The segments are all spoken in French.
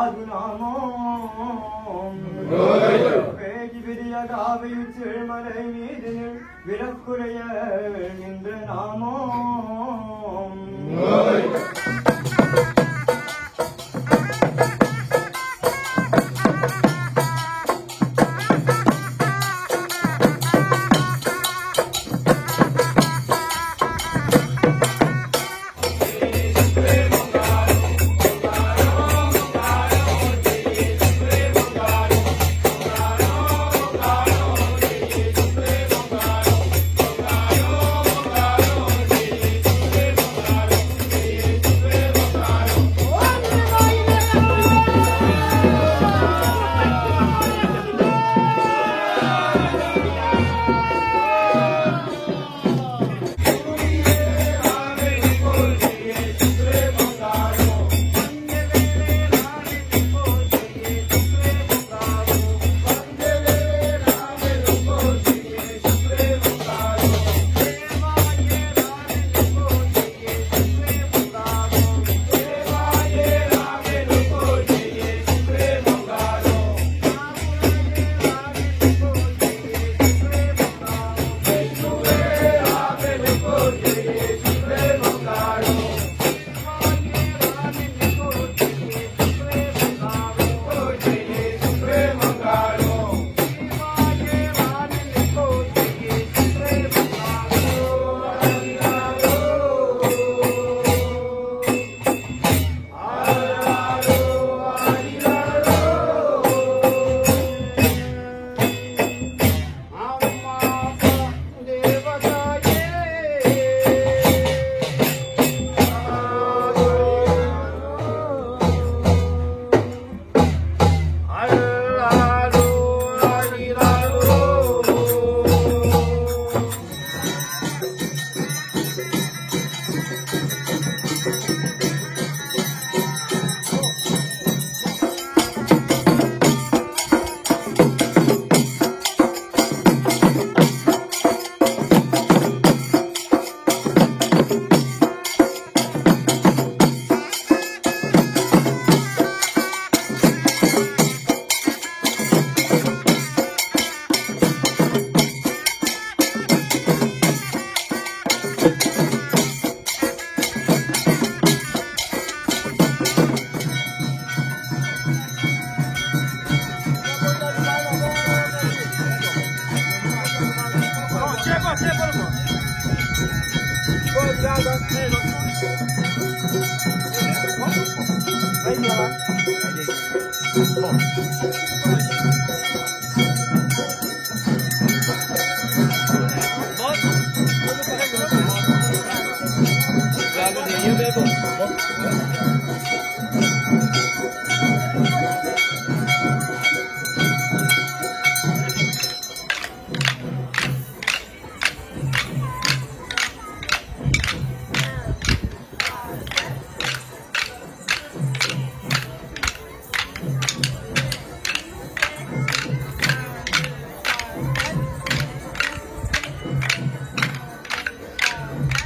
யாதுநாமோம் வேதி விதியகாவை உச்சிழ்மலை மீதினில் விலக்குறைய நின்ற நாமோம்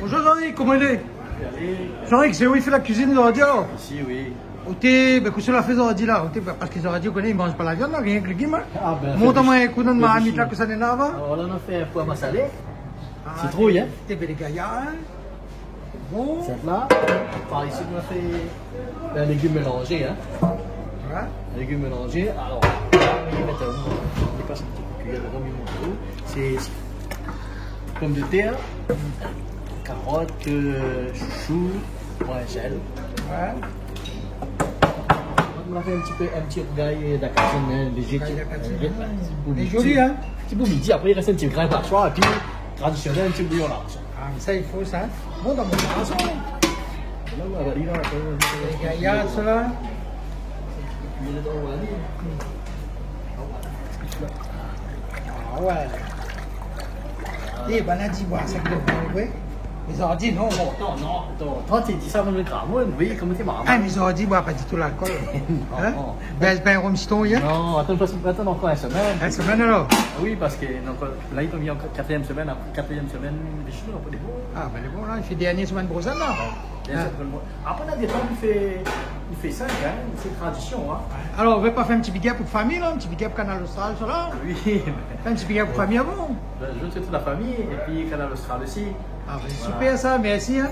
Bonjour Jean-Ric, comment il est? Jean-Ric, c'est où il fait la cuisine de radio? Ici, oui. Ben, qu'est-ce que la fait de radio là? Parce que la radio, ils ne mangent pas la viande, là, rien que le guimard. Ah ben. Montre-moi un coup de ma amie là que ça n'est pas. Alors là, on a fait un pois massalé. Citrouille, hein? T'es bel gaillard, hein? Bon. C'est là. Par ici, on a fait un légume mélangé, hein? Ouais. Un légume mélangé. Alors, on va mettre on dépasse une petite cuillère de rhum. C'est pommes de terre, carottes, chouchou, gel. Ouais. On a fait un petit rougail d'acazine léger. Il est joli, hein? Petit peu midi, après il reste un petit grain par soir, et puis traditionnel, un petit bouillon là. Ah, mais ça, il faut ça. Bon, dans mon garçon. Là, on va dire, Les gaillards, cela. Ah ouais. Eh, ben, on a dit, ça peut être bon, oui. Ils ont dit non. Non, toi, tu dis ça dans le gramme, oui, comment tu m'as Ah, mais ils ont dit, bois pas du tout l'alcool. Hein? Ben, un rhum citron hier. Non, attends encore une semaine. Une semaine alors? Oui, parce que là, ils t'ont mis en quatrième semaine, des choses, un peu des beaux. Ah, ben, bon, là, il fait dernière semaine pour ça, là. Après, on a des temps, il fait ça, hein, c'est une tradition. Hein. Alors, on veut pas faire un petit big up pour famille, là? Un petit big up Canal Austral, ça là? Oui, Fais un petit big up pour famille avant. Je veux toute la famille, et puis Canal Austral aussi. Ah, ben, super ça, merci. Hein?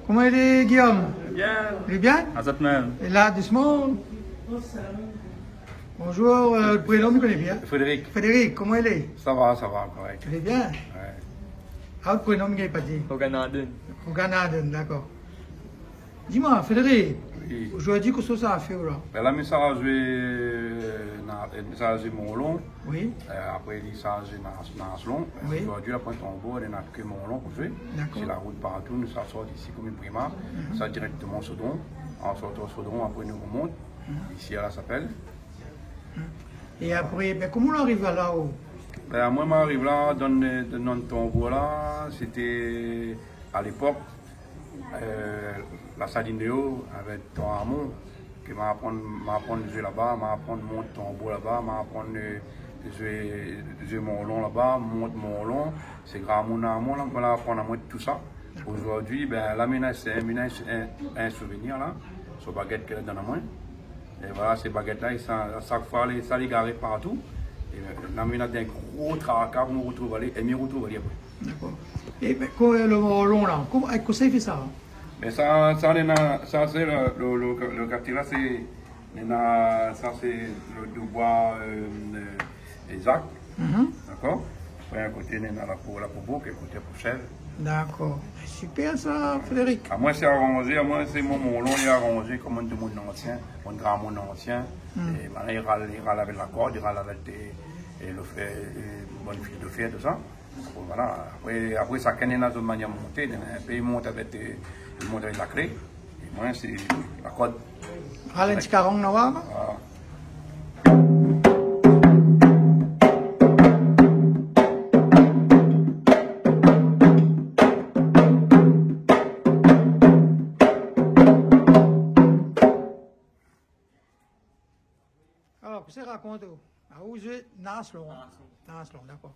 Comment il est, Guillaume? Bien. Il est bien? À cette même. Et là, doucement. Bonjour, le prénom, tu connais bien? Frédéric. Frédéric, comment il est? Ça va, correct. Il est bien? Ouais. Ah, le prénom, il n'est pas dit. Au Canada. Au Canada, d'accord. Dis-moi, Frédéric, Oui. aujourd'hui, qu'est-ce que ça a fait là? Ben là, ça a joué Monlon. Oui, Après, il a joué Naslon. Oui. Aujourd'hui, après tombeau, on a que Monlon pour jouer. D'accord. C'est la route partout, nous ça sort d'ici comme une prima. Ça directement Sodon. En sortant Sodon, après nous remonte. Ici à la Sapelle. et après, ben, comment on arrive là-haut? Ben, moi, j'arrive là dans le tombeau là. C'était à l'époque. La Sadineo avec ton amour qui m'a appris à jouer là-bas, m'a appris à monter tombeau là-bas, m'a appris à jouer mon long là-bas, monter mon long. C'est grâce à mon amour là qu'on a appris à monter tout ça. Aujourd'hui, ben, la ménage c'est un souvenir là, sur baguette qu'elle a dans la main. Et voilà, ces baguettes là, à chaque fois, ça les garé partout. Et la ménage d'un gros tracas, on me retrouve aller, et me retrouve aller après. D'accord. Et ben, quand le long là, comment ça fait ça? Mais ça c'est le quartier là, ça c'est le Dubois Isaac, d'accord? Après un côté, on a la Pobo, qui est côté Pouchel. D'accord. Super ça, Frédéric. À moi c'est arrangé, à moi c'est mon long, il est arrangé comme un de mon ancien, mon grand mon ancien. Et maintenant il râle avec la corde, il râle avec le fait, bonne fille de fer, tout ça. Voilà. Après ça, quand il y a une manière de monter, il monte avec la clé. Et moi, c'est la corde. Ralenti carong na wa? Voilà. Alors, você raconte où je Naslon. Naslon, d'accord.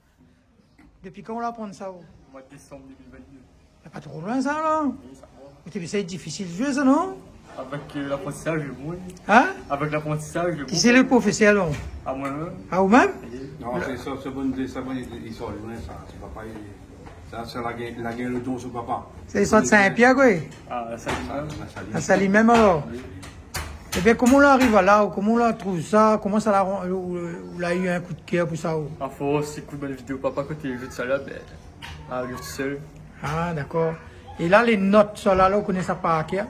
Depuis quand on apprend ça? Mois de décembre 2022. Pas trop loin ça là? Oui, ça va. C'est difficile de jouer ça non? Avec l'apprentissage, je bon. Hein? Avec l'apprentissage, je bon. Qui c'est le professeur là? À moi-même. À vous-même? Non, c'est ça, c'est bon histoire, c'est papa. Ça, c'est la guerre le don sur papa. C'est ça de Saint-Pierre quoi? Ah, ça dit même. À Sali même alors? Eh bien, comment on arrive là? Comment on trouve ça? Comment ça l'a on a eu un coup de cœur pour ça? À force, écoute bonne vidéo, papa, quand il joue de ça là, ben, ah, je suis seul. Ah, d'accord. Et là, les notes, ça là, on connaît ça par cœur?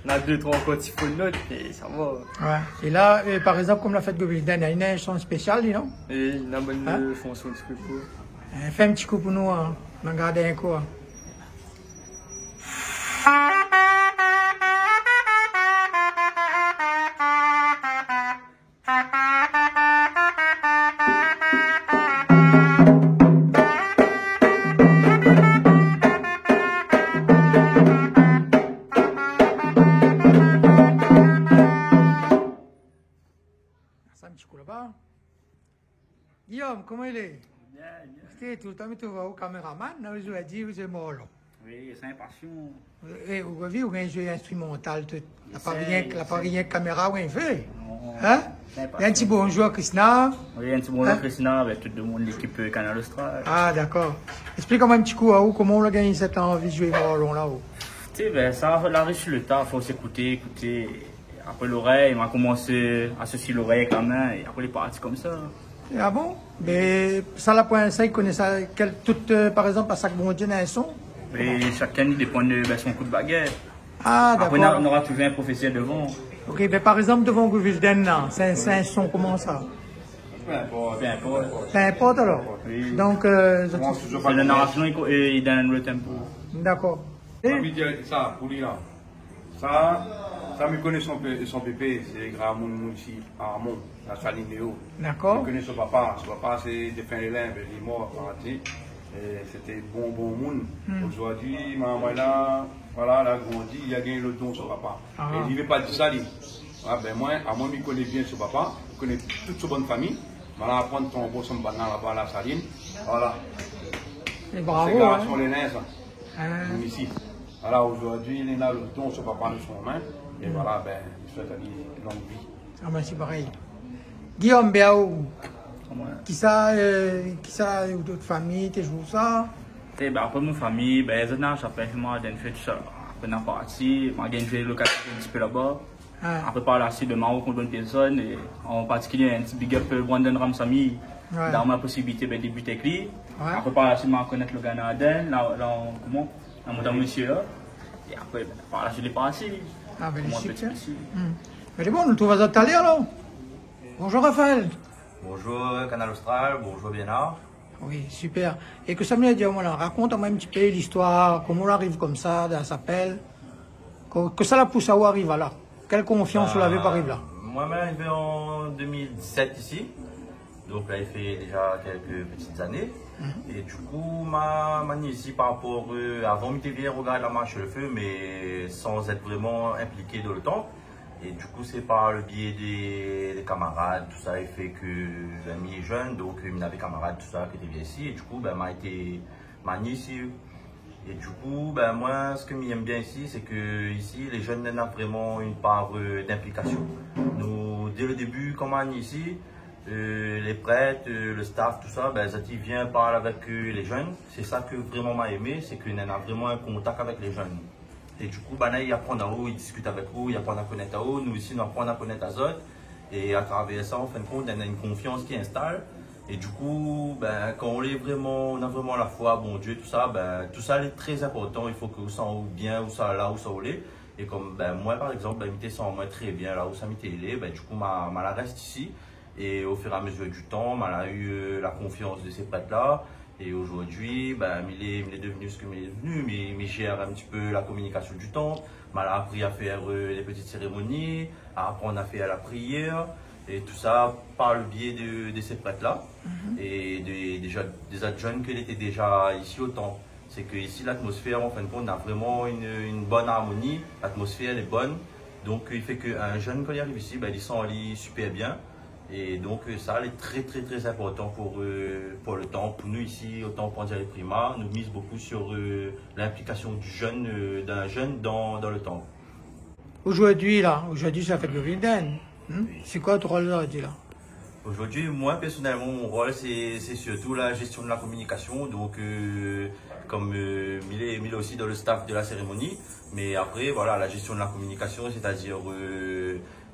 On a 2-3 petits faux de notes, mais ça va. Ouais. Et là, par exemple, comme la fête de Govilden, il y a une chanson spéciale, non? Et il y a une bonne Hein? fonction de ce que faut. Fais un petit coup pour nous, hein. On va garder un coup. Hein. Ça, un petit coup là-bas. Guillaume, comment il est? Bien, bien. C'était tout le temps, tu vas au caméraman, je lui ai dit, vous êtes mort là. Oui, c'est impatient. Et vous avez vu, un jeu instrumental, tu n'as pas C'est- rien de caméra, rien fait. Non, Hein? c'est Il y a un impatient. petit bonjour à Christina. Oui, un petit bonjour Hein? Christina avec tout le monde, l'équipe Canal Austral. Ah, d'accord. Explique-moi un petit coup à vous, comment on a gagné cette envie de jouer Morlon là-haut. Tu sais, ben, ça arrive sur le tas, il faut s'écouter, écouter. Après l'oreille, on a commencé à associer l'oreille avec la main, et après les parties comme ça. Ah bon? Mais ça, la point ça, il connaît ça, par exemple, à chaque bon Dieu, un son. Et chacun dépend de son coup de baguette. Ah, Après, d'accord. on aura toujours un professeur devant. Ok, mais par exemple, devant Govilden, là, c'est un son, comment ça? Peu importe. Peu importe. Ça importe alors? Oui. Donc, Moi, je C'est la narration, il donne le tempo. d'accord. Et- Envie de dire ça, pour lui là. Ça me connaît son pépé, c'est Gramoun ici, à Armon, la Saline Léo. D'accord. Je connais son papa c'est de fin de l'Inde, il est mort, parti. C'était bon monde. Aujourd'hui, maman là, voilà, elle a grandi, il a gagné le don son papa. Ah. Et il ne veut pas dire ça, lui. Ah, ben moi, à moi, je connais bien son papa, je connais toute sa bonne famille. Voilà, prendre ton beau son banane là-bas à la Saline. Voilà. Et C'est bravo. grâce Hein. à l'aîné, ça. Hein. Ici. Voilà, aujourd'hui, il est là, le don son papa de son main. Et voilà, ben, je souhaite à lui longue vie. Ah ben c'est pareil. Guillaume Béaou, Ouais. qui ça, ou d'autres familles, tu joues ça? Et ben, après, mon famille, ben, les autres, ça fait moi d'une fête, ça. Après, on a parti, moi, j'ai joué l'occasion un petit peu là-bas. Hein. Après, par la suite, de Maroc, on donne personne, et en particulier, un petit big up Brandon Ramsamy, Ouais. dans ma possibilité de débuter avec lui. Ouais. Après, par la suite, je connaître le Ghana Aden, là, comment, dans mon monsieur là. Et après, ben, par la suite, il est passé. Ah ben Moi, c'est petit super. ici. Mais c'est bon, nous trouvons à t'aller alors. Bonjour Raphaël. Bonjour Canal Austral, bonjour Bienard. Oui, super. Et que ça me dit, voilà, raconte-moi un petit peu l'histoire, comment on arrive comme ça, dans s'appelle, que ça la pousse à où arrive là. Quelle confiance vous l'avez par arrive là? Moi-même arrivé en 2017 ici, donc là il fait déjà quelques petites années. Et du coup, ma ici par rapport avant, j'étais bien regarder la marche sur le feu, mais sans être vraiment impliqué dans le temps. Et du coup, c'est par le biais des camarades, tout ça, il fait que j'ai mis jeune, donc il y avait des camarades, tout ça, qui étaient bien ici. Et du coup, ben, m'a été manié ici. Et du coup, ben, moi, ce que j'aime bien ici, c'est que ici, les jeunes ont vraiment une part d'implication. Nous, dès le début, comme on est ici, les prêtres, le staff, tout ça, ben, Zati vient parler avec les jeunes. C'est ça que vraiment m'a aimé, c'est qu'on a vraiment un contact avec les jeunes. Et du coup, ben, ils apprennent à eux, ils discutent avec eux, ils apprennent à connaître à eux. Nous ici, nous apprenons à connaître à eux. Et à travers ça, en fin de compte, on a une confiance qui installe. Et du coup, ben, quand on a vraiment la foi, bon Dieu, tout ça est très important. Il faut que vous sentez bien, où ça là, où ça allait. Et comme ben, moi, par exemple, ben, je sens moi très bien là où ça m'était allé. Ben, du coup, je reste ici. Et au fur et à mesure du temps, on a eu la confiance de ces prêtres-là. Et aujourd'hui, ben, il est devenu ce qu'il est devenu, mais il gère un petit peu la communication du temple. Il a appris à faire les petites cérémonies, à apprendre à faire la prière, et tout ça par le biais de ces prêtres-là et des autres jeunes qui étaient déjà ici au temple. C'est que ici l'atmosphère, en fin de compte, on a vraiment une bonne harmonie, l'atmosphère est bonne, donc il fait qu'un jeune quand il arrive ici, ben, il sent super bien. Et donc ça est très important pour le temple. Pour nous ici au temple André Prima, nous mise beaucoup sur l'implication d'un jeune dans le temple. Aujourd'hui, ça fait de Vinden. C'est quoi ton rôle aujourd'hui là? Aujourd'hui, moi personnellement, mon rôle c'est surtout la gestion de la communication. Donc comme il est aussi dans le staff de la cérémonie, mais après voilà, la gestion de la communication, c'est-à-dire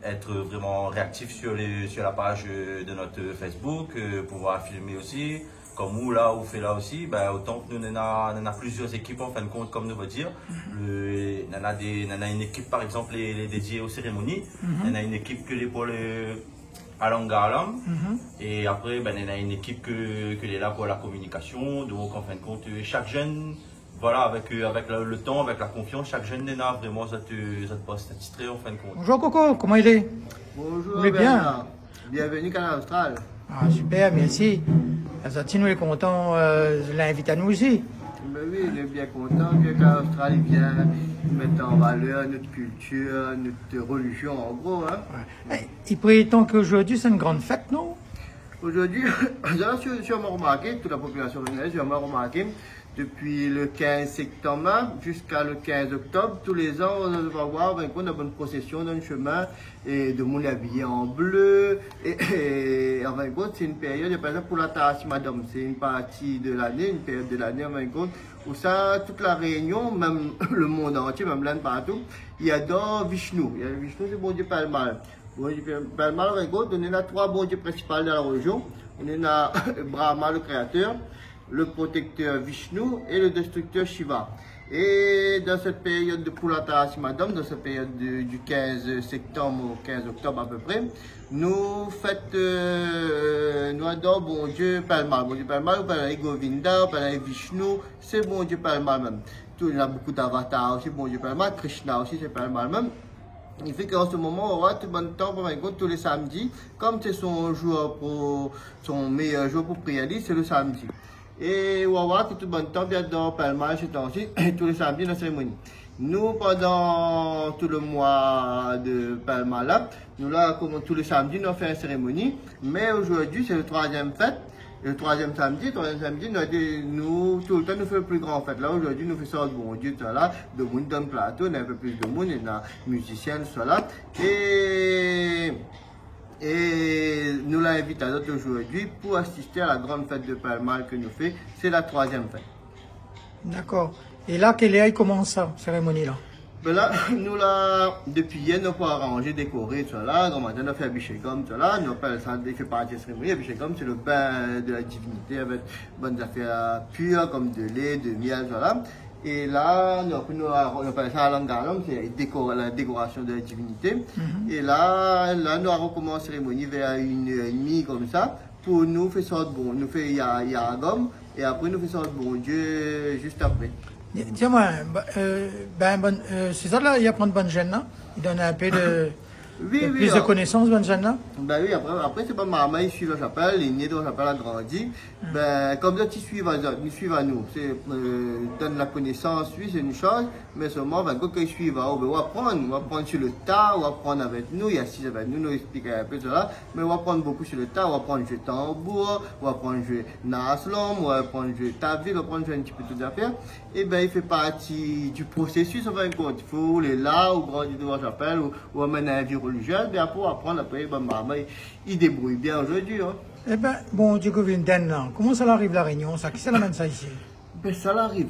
être vraiment réactif sur la page de notre Facebook, pouvoir filmer aussi, comme où fait là aussi, ben, autant que nous on a plusieurs équipes en fin de compte, comme nous veut dire. On a une équipe par exemple les dédiée aux cérémonies, on a une équipe que les pour le Alangalam, et après ben, on a une équipe que est là pour la communication. Donc en fin de compte, chaque jeune, voilà, avec le temps, avec la confiance, chaque jeune a vraiment cette poste attitré en fin de compte. Bonjour Coco, comment il est? Bonjour, Vous allez bien? Bernard. Bienvenue Canal Austral. Ah super, merci. Azatino est content de l'inviter à nous aussi. Ben oui, il est bien content que Canal Austral vienne mettre en valeur notre culture, notre religion en gros. Hein. Ouais. Il prétend qu'aujourd'hui c'est une grande fête, non? Aujourd'hui, j'ai sûrement remarqué, toute la population vénézuélienne, j'ai sûrement remarqué, depuis le 15 septembre jusqu'à le 15 octobre, tous les ans, on va voir une bonne procession dans le chemin et de monde habillé en bleu. Et en fin de compte, c'est une période, par exemple, pour la Taras Madame, c'est une partie de l'année, une période de l'année, en fin de compte, où ça, toute la Réunion, même le monde entier, même l'Inde partout, il y a dans Vishnu. Il y a Vishnu, c'est bon Dieu Palmal. Bon Dieu Palmal, en fin de compte, on a trois bons dieux principaux dans la religion. On a Brahma, le créateur, le protecteur Vishnu et le destructeur Shiva. Et dans cette période de Pulataras Madame, dans cette période du 15 septembre au 15 octobre à peu près, nous adorons bon Dieu Palmal. Bon Dieu Palmal, on parle de Govinda, on parle de Vishnu, c'est bon Dieu Palmal même. Il y a beaucoup d'avatars aussi, bon Dieu Palmal, Krishna aussi c'est Palmal même. Il fait qu'en ce moment, on aura tout bon temps pour tous les samedis, comme c'est son meilleur jour pour prier, c'est le samedi. Et on va voir que tout bon temps, bien dans Palma, c'est aussi, tous les samedis, la cérémonie. Nous, pendant tout le mois de Palma, là, nous là, comme tous les samedis, nous faisons une cérémonie. Mais aujourd'hui, c'est le troisième fête. Et le troisième samedi, nous, tout le temps, nous faisons le plus grand fête. Là, aujourd'hui, nous faisons bon Dieu, tout là, de monde dans le plateau, on a un peu plus de monde, on a musiciens, tout là. Et nous l'invitons aujourd'hui pour assister à la grande fête de Palmal que nous faisons. C'est la troisième fête. D'accord. Et là, quelle heure commence ça, cérémonie là? Ben là, nous là, depuis hier, nous avons arrangé, décoré, tout là. Donc maintenant, on a fait Abhishekam, tout là. Nous appelons ça, il fait partie de la cérémonie. Abhishekam, c'est le bain de la divinité avec bonnes affaires pures comme de lait, de miel, tout là. Et là, nous appelons ça Alangalam, c'est la décoration de la divinité. Et là, nous avons commencé la cérémonie vers 1h30 comme ça, pour nous faire sorte bon. Nous faisons Yagam, et après nous faisons sorte bon Dieu juste après. Dis-moi, c'est ça là, il apprend de bonne gêne là? Il donne un peu de... plus de connaissances, bonne gêne là? Ben oui, après c'est pas maman, il suit la chapelle, il est né dans la chapelle, a grandi. Ben, comme ça, ils suivent à nous. C'est, donne la connaissance, oui, c'est une chose, mais seulement, ben, quand ils suivent à nous, on va apprendre sur le tas, on va apprendre avec nous, il y a 6 avec nous, nous expliquer un peu cela, mais on va apprendre beaucoup sur le tas, on va apprendre à jouer tambour, on va apprendre à jouer naslom, on va apprendre à jouer tavil, on va apprendre à jouer un petit peu toutes les affaires. Et ben, il fait partie du processus, en fin de compte. Il faut aller là, ou grandir dans la chapelle, ou amener un vie religieuse, mais après, apprendre après, ben, maman, il débrouille bien aujourd'hui, hein. Eh ben, bon, Dieu Govindan, là, comment ça arrive la réunion, ça? Qui ça l'amène ça ici? Ben, ça l'arrive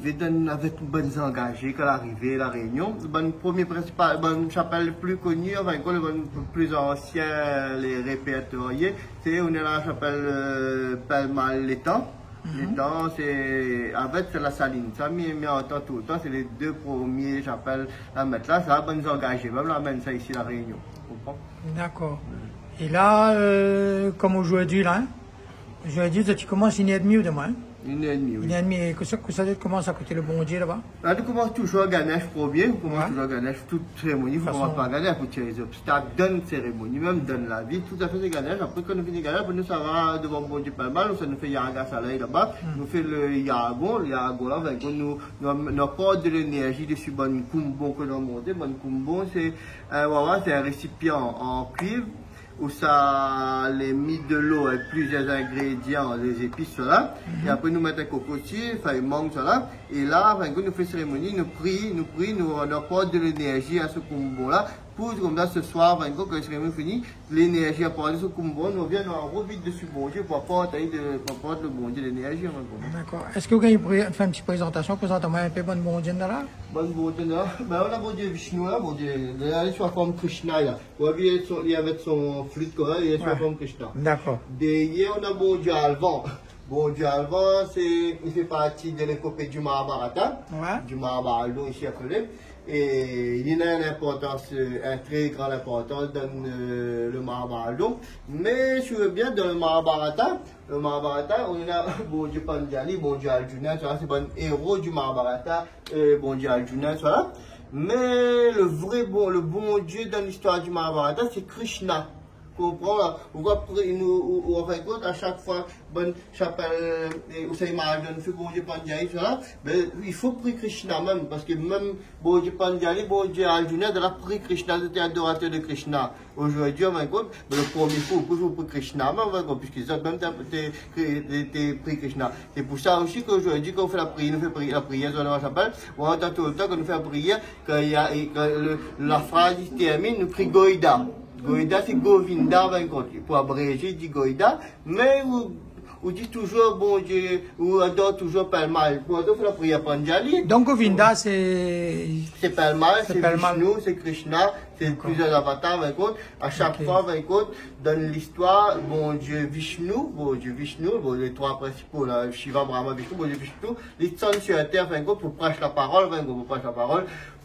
avec une bonne engagée qu'à l'arrivée la réunion. Le premier principal, bonne chapelle plus connue, enfin, le plus ancien, les répertoriés, c'est on est la chapelle Palmal l'étang. L'étang, c'est, avec c'est la saline. Ça, mais en temps tout le temps, c'est les deux premiers chapelles à mettre là, ça a bonne engagée. Même là, amène ça ici la réunion. D'accord. Et là, comme aujourd'hui, là, aujourd'hui, tu commences à 1h30 demain. 1h30, oui. 1h30. Et que ça commence à coûter le bon Dieu là-bas? Là, tu commences toujours à gagner premier, tu commences toujours à gagner toute cérémonie, il ne faut pas gagner pour tirer les obstacles, donne cérémonie, même donne la vie, tout à fait c'est gagner. Après, quand nous finissons gagner, nous, ça va devant bon Dieu pas mal, ça nous fait Yaga Saleh là-bas, nous fait le Yagon là, nous apporte de l'énergie dessus, bon Kumbon que nous montons, bon Kumbon, c'est un récipient en cuivre, où ça les mis de l'eau avec plusieurs ingrédients, les épices là, et après nous mettons un cocotier, enfin mangue là, et là, quand nous faisons cérémonie, nous prions, nous apportons de l'énergie à ce combo là, pour comme ça ce soir, quand la cérémonie finit, l'énergie apportée à ce combo, nous viens nous revite dessus bon Dieu pour apporter le bon Dieu l'énergie. D'accord. Est-ce que vous avez fait une petite présentation, présentez-moi un peu bon Dieu là? Bon Dieu là, ben on a bon Dieu Vishnu là, bon Dieu, il est sur la forme Krishna là, il est avec son flûte chorale, il est sur la forme Krishna. D'accord. Derrière on a bon Dieu Alvan. Bon Dieu Alvan, il fait partie de l'épopée du Mahabharata, du Mahabharata ici appelé. Et il a une importance, une très grande importance dans le Mahabharata. Mais je veux bien dans le Mahabharata, on a bon Dieu Panjali, bon Dieu Arjuna, c'est un héros du Mahabharata, bon Dieu Arjuna, voilà. Mais le bon Dieu dans l'histoire du Mahabharata, c'est Krishna. Comprends, on va nous à chaque fois bonne chapelle où c'est Mahajan fait bon Dieu Panjali cela, mais il faut prier Krishna même parce que même bon Dieu Panjali, bon Dieu Arjuna de la prier Krishna, c'était adorateur de Krishna. Aujourd'hui, le premier faut toujours prier Krishna même puisque ça même t'es prier Krishna. C'est pour ça aussi qu'aujourd'hui quand on fait la prière, nous fait la prière dans la chapelle, on entend tout le temps quand nous fait la prière que la phrase se termine, nous prions Goïda. Goïda, c'est Govinda, pour abréger, dit Goïda, mais on dit toujours, bon Dieu, on adore toujours Palmal. Pour faire la prière Panjali. Donc Govinda, c'est. C'est Palmal, c'est Vishnu, c'est Krishna, c'est plusieurs avatars, à chaque fois, dans l'histoire, bon Dieu Vishnu, les trois principaux, là, Shiva, Brahma, Vishnu, bon Dieu Vishnu, ils sont sur la terre, pour prêcher la parole,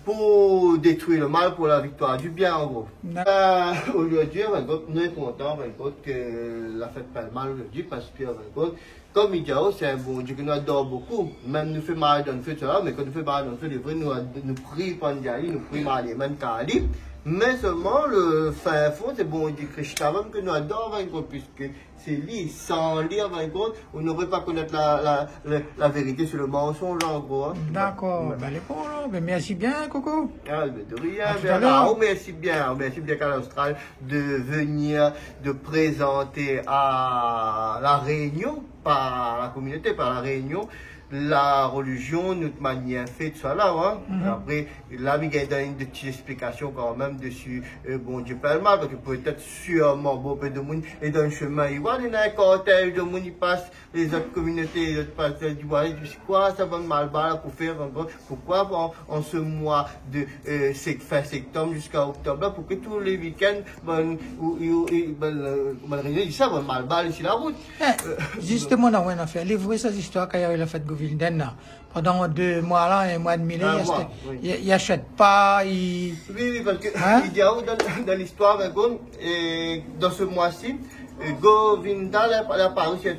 pour détruire le mal, pour la victoire du bien, en gros. Aujourd'hui, nous sommes contents que la fête Palmal aujourd'hui, parce que, comme Idiao, c'est un bon Dieu que nous adorons beaucoup. Même nous fait mal, on fait cela, mais quand nous fait mal, on fait les vrais, nous prions Panjali, nous prions Mariaman Kali. Mais seulement le fin fond, c'est bon Dieu Krishna, même que nous adorons, puisque c'est lui, sans lire, on n'aurait pas connaître la vérité sur le mensonge, en gros. Hein. D'accord, ben les bons, ben merci bien, Coco. Ah, ben de rien, merci bien qu'à l'Austral de venir, de présenter à la Réunion, par la communauté, par la Réunion, la religion, notre manière faite, ça là, hein. Après, là, il y a une petite explication quand même dessus, bon Dieu Palma, parce que peut-être sûrement, bon, peu de monde, et dans le chemin, il voit, il y a un cortège de monde, il passe, les autres communautés, les autres pasteurs, du voile, du quoi, ça va mal bas pour faire encore, pourquoi en ce mois de fin septembre jusqu'à octobre, là, pour que tous les week-ends, ça va mal bas ici la route. Justement, dans une affaire, les vraies histoires qu'il y a eu la fête Govindan, pendant 2 mois là, 1 mois et demi, il n'achète pas, il... Oui, parce que il y a dans l'histoire, dans ce mois-ci, Govinda a apparu sur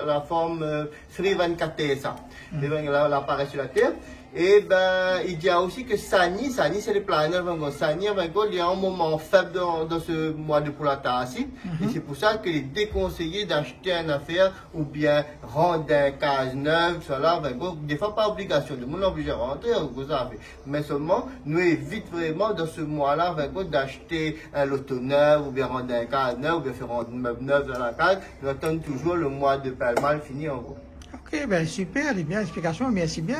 la forme Sri Venkatesa. Il apparaît sur la terre. Et ben, il y a aussi que Sani c'est les planètes, Sani, il y a un moment faible dans ce mois de Pulatasi. Et c'est pour ça qu'il est déconseillé d'acheter une affaire ou bien rendre un case neuve, cela, des fois pas obligation, de monde obligé à rentrer, vous savez. Mais seulement, nous évitons vraiment dans ce mois-là, d'acheter un loto neuf, ou bien rendre un case neuf, ou bien faire rendre un meuble neuf dans la case. Nous attendons toujours le mois de Palmal fini en gros. Ok, ben super, bien l'explication, merci bien.